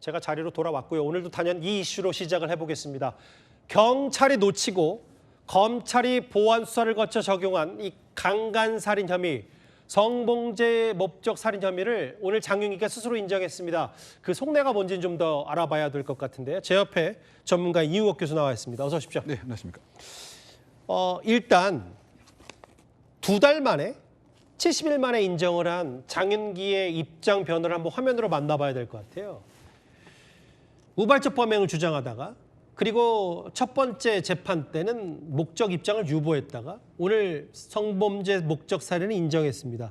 제가 자리로 돌아왔고요. 오늘도 단연 이 이슈로 시작을 해보겠습니다. 경찰이 놓치고 검찰이 보안 수사를 거쳐 적용한 이 강간살인 혐의, 성범죄 목적 살인 혐의를 오늘 장윤기가 스스로 인정했습니다. 그 속내가 뭔지는 좀 더 알아봐야 될 것 같은데요. 제 옆에 전문가 이웅옥 교수 나와 있습니다. 어서 오십시오. 네, 안녕하십니까. 일단 2달 만에 70일 만에 인정을 한 장윤기의 입장 변호를 한번 화면으로 만나봐야 될 것 같아요. 우발적 범행을 주장하다가 그리고 첫 번째 재판 때는 목적 입장을 유보했다가 오늘 성범죄 목적 살인을 인정했습니다.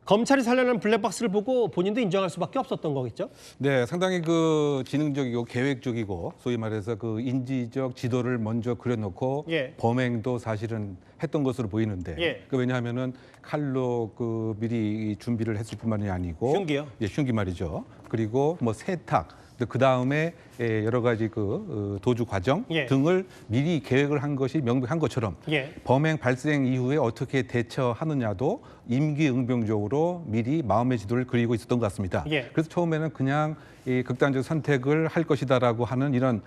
검찰이 살려낸 블랙박스를 보고 본인도 인정할 수밖에 없었던 거겠죠? 네, 상당히 그 지능적이고 계획적이고 소위 말해서 그 인지적 지도를 먼저 그려놓고 범행도 사실은 했던 것으로 보이는데 그 왜냐하면은 칼로 그 미리 준비를 했을 뿐만이 아니고 흉기요? 예, 흉기 말이죠. 그리고 뭐 세탁. 그 다음에 여러 가지 그 도주 과정 등을 미리 계획을 한 것이 명백한 것처럼 범행 발생 이후에 어떻게 대처하느냐도 임기응변적으로 미리 마음의 지도를 그리고 있었던 것 같습니다. 그래서 처음에는 그냥 이 극단적 선택을 할 것이다라고 하는 이런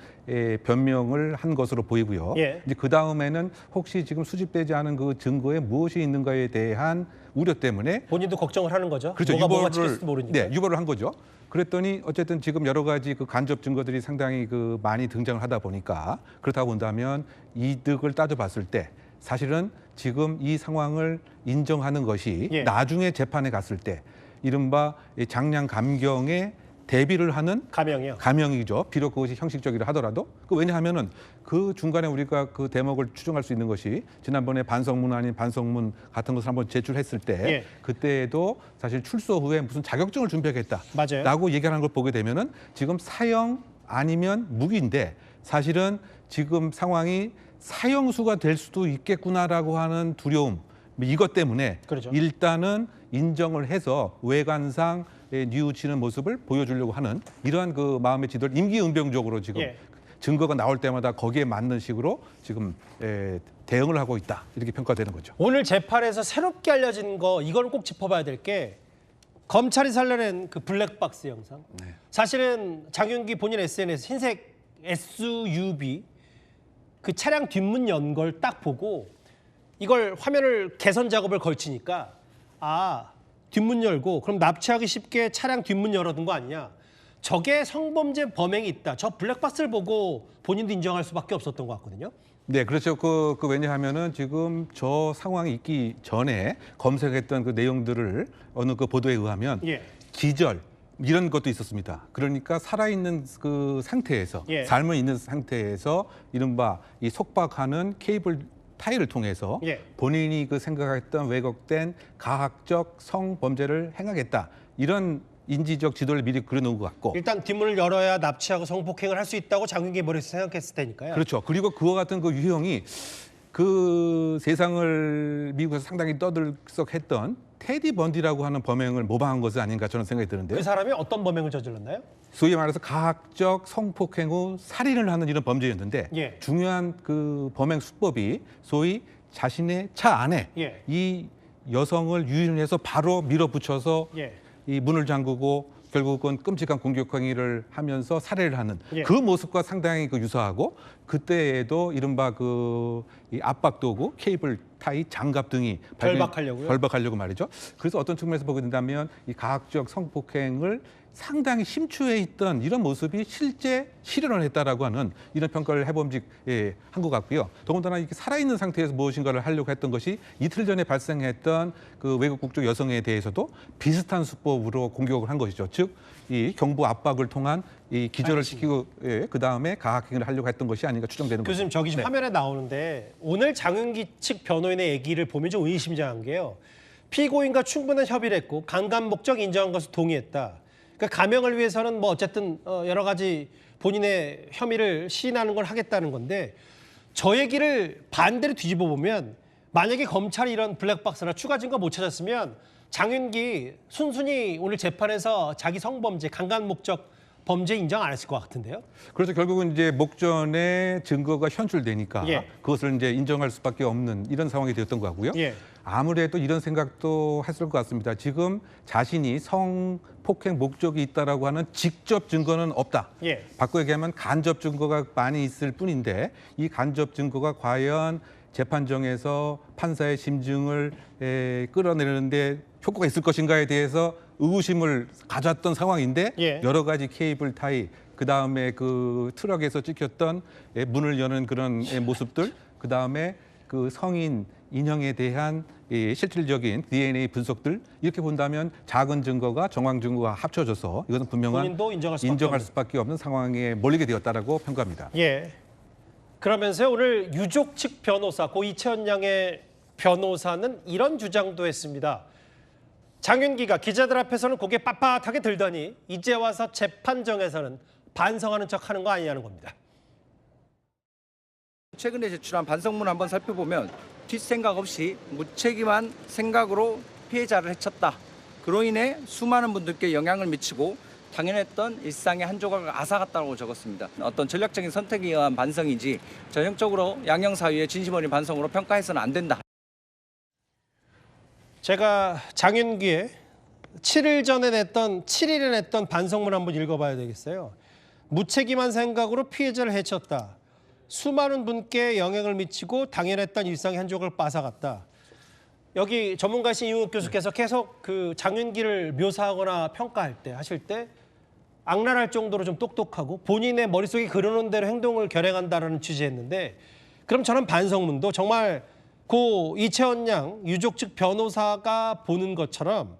변명을 한 것으로 보이고요. 이제 그 다음에는 혹시 지금 수집되지 않은 그 증거에 무엇이 있는가에 대한 우려 때문에 본인도 걱정을 하는 거죠. 그렇죠. 뭐가 찍힐지도 모르니까. 네, 유보를 한 거죠. 그랬더니 어쨌든 지금 여러 가지 그 간접 증거들이 상당히 그 많이 등장을 하다 보니까 그렇다고 본다면 이득을 따져봤을 때 사실은 지금 이 상황을 인정하는 것이 나중에 재판에 갔을 때 이른바 장량 감경에 대비를 하는 감형이죠. 비록 그것이 형식적이라 하더라도 왜냐하면은 그 중간에 우리가 그 대목을 추정할 수 있는 것이 지난번에 반성문 아닌 반성문 같은 것을 한번 제출했을 때 그때에도 사실 출소 후에 무슨 자격증을 준비하겠다라고 얘기하는 걸 보게 되면은 지금 사형 아니면 무기인데 사실은 지금 상황이 사형수가 될 수도 있겠구나라고 하는 두려움 이것 때문에 일단은 인정을 해서 외관상 뉘우치는 모습을 보여주려고 하는 이러한 그 마음의 지도를 임기응변적으로 지금 증거가 나올 때마다 거기에 맞는 식으로 지금 대응을 하고 있다 이렇게 평가되는 거죠. 오늘 재판에서 새롭게 알려진 거 이걸 꼭 짚어봐야 될 게 검찰이 살려낸 그 블랙박스 영상. 사실은 장윤기 본인 SNS 흰색 SUV 그 차량 뒷문 연 걸 딱 보고 이걸 화면을 개선 작업을 걸치니까 뒷문 열고 그럼 납치하기 쉽게 차량 뒷문 열어둔 거 아니냐. 저게 성범죄 범행이 있다. 저 블랙박스를 보고 본인도 인정할 수밖에 없었던 것 같거든요. 네, 그렇죠. 왜냐하면은 지금 저 상황이 있기 전에 검색했던 그 내용들을 어느 그 보도에 의하면 기절 이런 것도 있었습니다. 그러니까 살아있는 그 상태에서 삶을 있는 상태에서 이른바 이 속박하는 케이블 타이를 통해서 본인이 그 생각했던 왜곡된 가학적 성범죄를 행하겠다. 이런 인지적 지도를 미리 그려놓은 것 같고 일단 뒷문을 열어야 납치하고 성폭행을 할 수 있다고 장윤기 머릿속에 생각했을 테니까요. 그렇죠. 그리고 그와 같은 그 유형이 그 세상을 미국에서 상당히 떠들썩했던 테디 번디라고 하는 범행을 모방한 것은 아닌가 저는 생각이 드는데요. 그 사람이 어떤 범행을 저질렀나요? 소위 말해서 가학적 성폭행 후 살인을 하는 이런 범죄였는데 중요한 그 범행 수법이 소위 자신의 차 안에 이 여성을 유인해서 바로 밀어붙여서 이 문을 잠그고 결국은 끔찍한 공격 행위를 하면서 살해를 하는 그 모습과 상당히 그 유사하고 그때에도 이른바 그 이 압박 도구, 케이블 타이, 장갑 등이 결박하려고 말이죠. 그래서 어떤 측면에서 보게 된다면 이 가학적 성폭행을 상당히 심취해 있던 이런 모습이 실제 실현을 했다라고 하는 이런 평가를 해봄직한 것 같고요. 더군다나 이렇게 살아있는 상태에서 무엇인가를 하려고 했던 것이 이틀 전에 발생했던 그 외국 국적 여성에 대해서도 비슷한 수법으로 공격을 한 것이죠. 즉, 이 경부 압박을 통한 이 기절을 시키고 그 다음에 가학행위를 하려고 했던 것이 아닌가 추정되는 거죠. 교수님, 저기 지금 화면에 나오는데 오늘 장윤기 측 변호인의 얘기를 보면 좀 의심장한 게요. 피고인과 충분한 협의를 했고 강간 목적 인정한 것을 동의했다. 그러니까 감형을 위해서는 뭐 어쨌든 여러 가지 본인의 혐의를 시인하는 걸 하겠다는 건데 저 얘기를 반대로 뒤집어 보면 만약에 검찰이 이런 블랙박스나 추가 증거 못 찾았으면 장윤기 순순히 오늘 재판에서 자기 성범죄, 강간 목적 범죄 인정 안 했을 것 같은데요. 그래서 결국은 이제 목전에 증거가 현출되니까 그것을 이제 인정할 수밖에 없는 이런 상황이 되었던 것 같고요. 아무래도 이런 생각도 했을 것 같습니다. 지금 자신이 성폭행 목적이 있다라고 하는 직접 증거는 없다. 예. 바꿔 얘기하면 간접 증거가 많이 있을 뿐인데 이 간접 증거가 과연 재판정에서 판사의 심증을 끌어내리는데 효과가 있을 것인가에 대해서 의구심을 가졌던 상황인데 예. 여러 가지 케이블 타이, 그다음에 그 트럭에서 찍혔던 문을 여는 그런 모습들, 그다음에 그 성인 인형에 대한 실질적인 DNA 분석들 이렇게 본다면 작은 증거가 정황 증거가 합쳐져서 이것은 분명한 본인도 인정할 수밖에 없는 상황에 몰리게 되었다라고 평가합니다. 예. 그러면서 오늘 유족 측 변호사 고 이채원 양의 변호사는 이런 주장도 했습니다. 장윤기가 기자들 앞에서는 고개 빳빳하게 들더니 이제 와서 재판정에서는 반성하는 척하는 거 아니냐는 겁니다. 최근에 제출한 반성문 한번 살펴보면 뒷생각 없이 무책임한 생각으로 피해자를 해쳤다. 그로 인해 수많은 분들께 영향을 미치고 당연했던 일상의 한 조각을 앗아갔다고 적었습니다. 어떤 전략적인 선택에 의한 반성이지 전형적으로 양형사유의 진심 어린 반성으로 평가해서는 안 된다. 제가 장윤기의 7일에 냈던 반성문 한번 읽어봐야 되겠어요. 무책임한 생각으로 피해자를 해쳤다. 수많은 분께 영향을 미치고 당연했던 일상의 한 조각을 뺏어갔다. 여기 전문가이신 이웅욱 교수께서 계속 그 장윤기를 묘사하거나 평가할 때 하실 때 악랄할 정도로 좀 똑똑하고 본인의 머릿속에 그려놓은 대로 행동을 결행한다라는 취지였는데 그럼 저는 반성문도 정말 고 이채원 양 유족 측 변호사가 보는 것처럼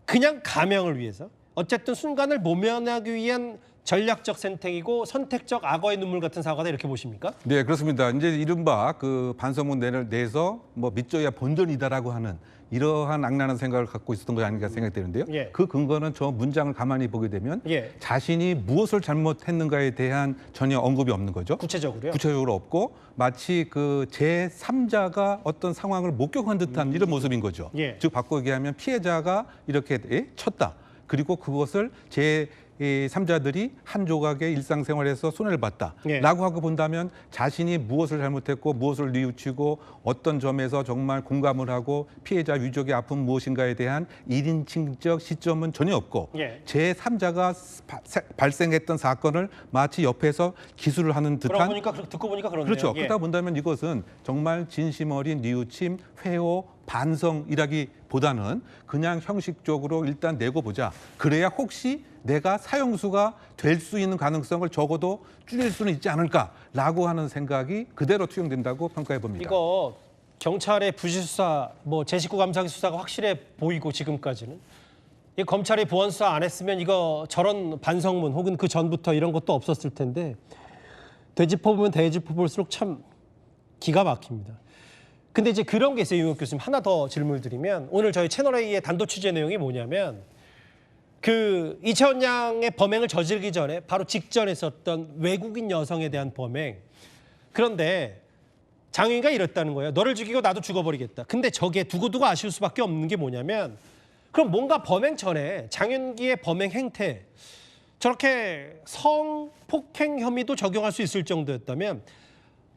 그냥 감형을 위해서 어쨌든 순간을 모면하기 위한 전략적 선택이고 선택적 악어의 눈물 같은 사과다 이렇게 보십니까? 네, 그렇습니다. 이제 이른바 그 반성문 내서 뭐 믿져야 본전이다라고 하는 이러한 악랄한 생각을 갖고 있었던 거 아닌가 생각되는데요. 예. 그 근거는 저 문장을 가만히 보게 되면 예. 자신이 무엇을 잘못했는가에 대한 전혀 언급이 없는 거죠. 구체적으로요? 구체적으로 없고 마치 그 제3자가 어떤 상황을 목격한 듯한 이런 모습인 거죠. 예. 즉 바꿔 얘기하면 피해자가 이렇게 쳤다. 그리고 그것을 제3자들이 한 조각의 일상생활에서 손해를 봤다라고 예. 하고 본다면 자신이 무엇을 잘못했고 무엇을 뉘우치고 어떤 점에서 정말 공감을 하고 피해자 유족의 아픔 무엇인가에 대한 1인칭적 시점은 전혀 없고 예. 제3자가 발생했던 사건을 마치 옆에서 기술을 하는 듯한 듣고 보니까 그렇네요. 그렇죠. 예. 그러다 본다면 이것은 정말 진심 어린 뉘우침, 회호, 반성이라기보다는 그냥 형식적으로 일단 내고 보자. 그래야 혹시 내가 사형수가 될 수 있는 가능성을 적어도 줄일 수는 있지 않을까라고 하는 생각이 그대로 투영된다고 평가해 봅니다. 이거 경찰의 부실수사, 뭐 제19 감사기 수사가 확실해 보이고 지금까지는 이 검찰이 보안 수사 안 했으면 이거 저런 반성문 혹은 그 전부터 이런 것도 없었을 텐데 되짚어보면 되짚어볼수록 참 기가 막힙니다. 근데 이제 그런 게 있어요, 이웅욱 교수님. 하나 더 질문을 드리면 오늘 저희 채널A의 단독 취재 내용이 뭐냐면 그 이채원 양의 범행을 저지르기 전에 바로 직전에 있었던 외국인 여성에 대한 범행. 그런데 장윤기가 이랬다는 거예요. 너를 죽이고 나도 죽어버리겠다. 근데 저게 두고두고 아쉬울 수밖에 없는 게 뭐냐면 그럼 뭔가 범행 전에 장윤기의 범행 행태 저렇게 성폭행 혐의도 적용할 수 있을 정도였다면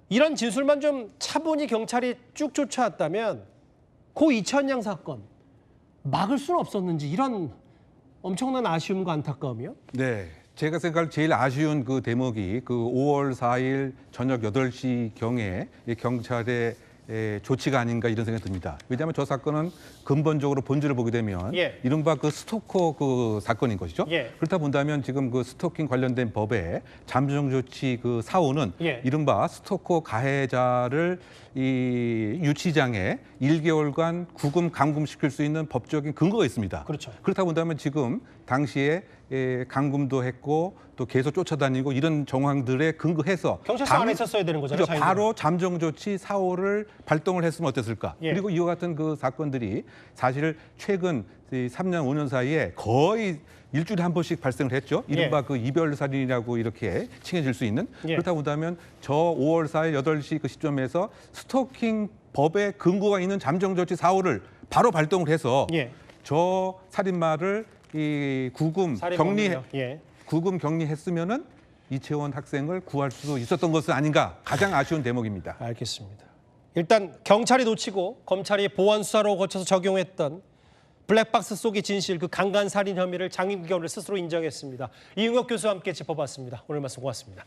이런 진술만 좀 차분히 경찰이 쭉 쫓아왔다면 고 이채원 양 사건 막을 수는 없었는지 이런 엄청난 아쉬움과 안타까움이요? 네. 제가 생각할 제일 아쉬운 그 대목이 그 5월 4일 저녁 8시경에 경찰의 조치가 아닌가 이런 생각이 듭니다. 왜냐하면 저 사건은 근본적으로 본질을 보게 되면 예. 이른바 그 스토커 그 사건인 것이죠. 예. 그렇다 본다면 지금 그 스토킹 관련된 법에 잠정 조치 그 4호는 예. 이른바 스토커 가해자를 이 유치장에 1개월간 구금 감금시킬 수 있는 법적인 근거가 있습니다. 그렇죠. 그렇다 본다면 지금 당시에 감금도 했고 또 계속 쫓아다니고 이런 정황들에 근거해서 경찰서 안에 있었어야 되는 거잖아요. 그렇죠. 바로 잠정 조치 4호를 발동을 했으면 어땠을까? 예. 그리고 이와 같은 그 사건들이 사실 최근 3년 5년 사이에 거의 일주일에 한 번씩 발생을 했죠. 이른바 예. 그 이별살인이라고 이렇게 칭해질 수 있는. 예. 그렇다 본다면 저 5월 4일 8시 그 시점에서 스토킹 법에 근거가 있는 잠정 조치 4호를 바로 발동을 해서 예. 저 살인마를 이 구금 예. 격리했으면은 이채원 학생을 구할 수도 있었던 것은 아닌가 가장 아쉬운 대목입니다. 알겠습니다. 일단 경찰이 놓치고 검찰이 보안 수사로 거쳐서 적용했던 블랙박스 속의 진실, 그 강간 살인 혐의를 장윤기 의원을 스스로 인정했습니다. 이응혁 교수와 함께 짚어봤습니다. 오늘 말씀 고맙습니다.